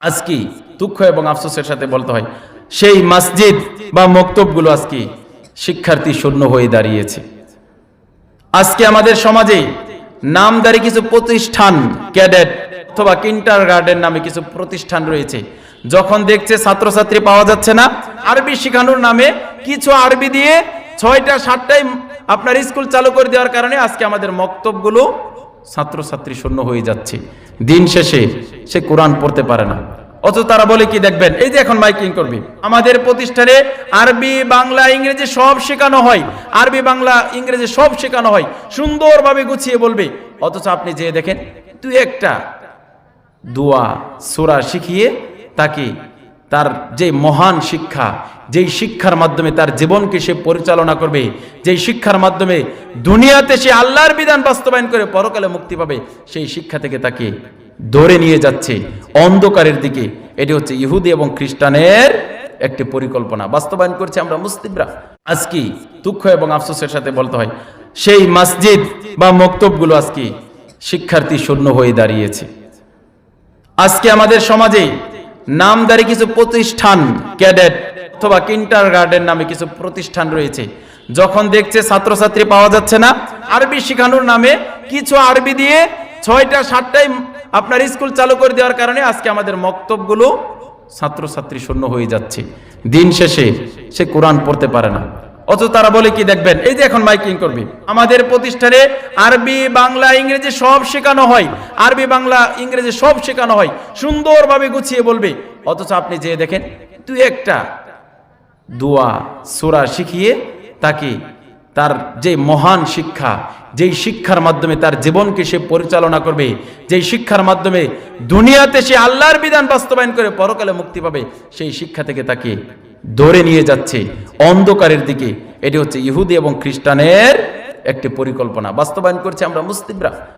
আজকে দুঃখ এবং আফসোসের সাথে বলতে হয়, সেই মসজিদ বা মক্তবগুলো আজকে শিক্ষার্থী শূন্য হয়ে দাঁড়িয়েছে। আজকে আমাদের সমাজে নামদারি কিছু প্রতিষ্ঠান, ক্যাডেট অথবা কিন্ডারগার্টেন নামে কিছু প্রতিষ্ঠান রয়েছে। যখন দেখছে ছাত্রছাত্রী পাওয়া যাচ্ছে না, আরবি শেখানোর নামে কিছু আরবি দিয়ে ৬টা ৭টায় আপনার স্কুল চালু করে দেওয়ার কারণে আজকে আমাদের মক্তবগুলো ছাত্রছাত্রী শূন্য হয়ে যাচ্ছে। দিন শেষে সে কোরআন পড়তে পারে না, অথচ তারা বলে কি দেখবেন, এই যে এখন মাইকিং করবে, আমাদের প্রতিষ্ঠানে আরবি বাংলা ইংরেজি সব শেখানো হয়, আরবি বাংলা ইংরেজি সব শেখানো হয়, সুন্দরভাবে গুছিয়ে বলবে। অথচ আপনি যে দেখেন তুই একটা দোয়া সূরা শিখিয়ে তাকে তার যে মহান শিক্ষা, যেই শিক্ষার মাধ্যমে তার জীবনকে সে পরিচালনা করবে, যেই শিক্ষার মাধ্যমে দুনিয়াতে সে আল্লাহর বিধান বাস্তবায়ন করে পরকালে মুক্তি পাবে, সেই শিক্ষা থেকে তাকে ধরে নিয়ে যাচ্ছে অন্ধকারের দিকে। এটি হচ্ছে ইহুদি এবং খ্রিস্টানের একটি পরিকল্পনা, বাস্তবায়ন করছে আমরা মুসলিমরা। আজকে দুঃখ এবং আফসোসের সাথে বলতে হয়, সেই মসজিদ বা মক্তবগুলো আজকে শিক্ষার্থী শূন্য হয়ে দাঁড়িয়েছে। আজকে আমাদের সমাজে নামদারি কিছু প্রতিষ্ঠান, ক্যাডেট অথবা কিন্ডারগার্টেন নামে কিছু প্রতিষ্ঠান রয়েছে। যখন দেখছে ছাত্রছাত্রী পাওয়া যাচ্ছে না, আরবি শেখানোর নামে কিছু আরবি দিয়ে ৬টা ৭টায় আপনার স্কুল চালু করে দেওয়ার কারণে আজকে আমাদের মক্তবগুলো ছাত্রছাত্রী শূন্য হয়ে যাচ্ছে। দিন শেষে সে কোরআন পড়তে পারে না, অথচ তারা বলে কি দেখবেন, এই যে এখন মাইকিং করবে, আমাদের প্রতিষ্ঠানে আরবি বাংলা ইংরেজি সব শেখানো হয়, আরবি বাংলা ইংরেজি সব শেখানো হয়, সুন্দরভাবে গুছিয়ে বলবে। অথচ আপনি যে দেখেন তুই একটা দোয়া সূরা শিখিয়ে তাকে তার যে মহান শিক্ষা, যেই শিক্ষার মাধ্যমে তার জীবনকে সে পরিচালনা করবে, যেই শিক্ষার মাধ্যমে দুনিয়াতে সে আল্লাহর বিধান বাস্তবায়ন করে পরকালে মুক্তি পাবে, সেই শিক্ষা থেকে তাকে ধরে নিয়ে যাচ্ছে অন্ধকারের দিকে। এটি হচ্ছে ইহুদি এবং খ্রিস্টানের একটি পরিকল্পনা, বাস্তবায়ন করছে আমরা মুসলিমরা।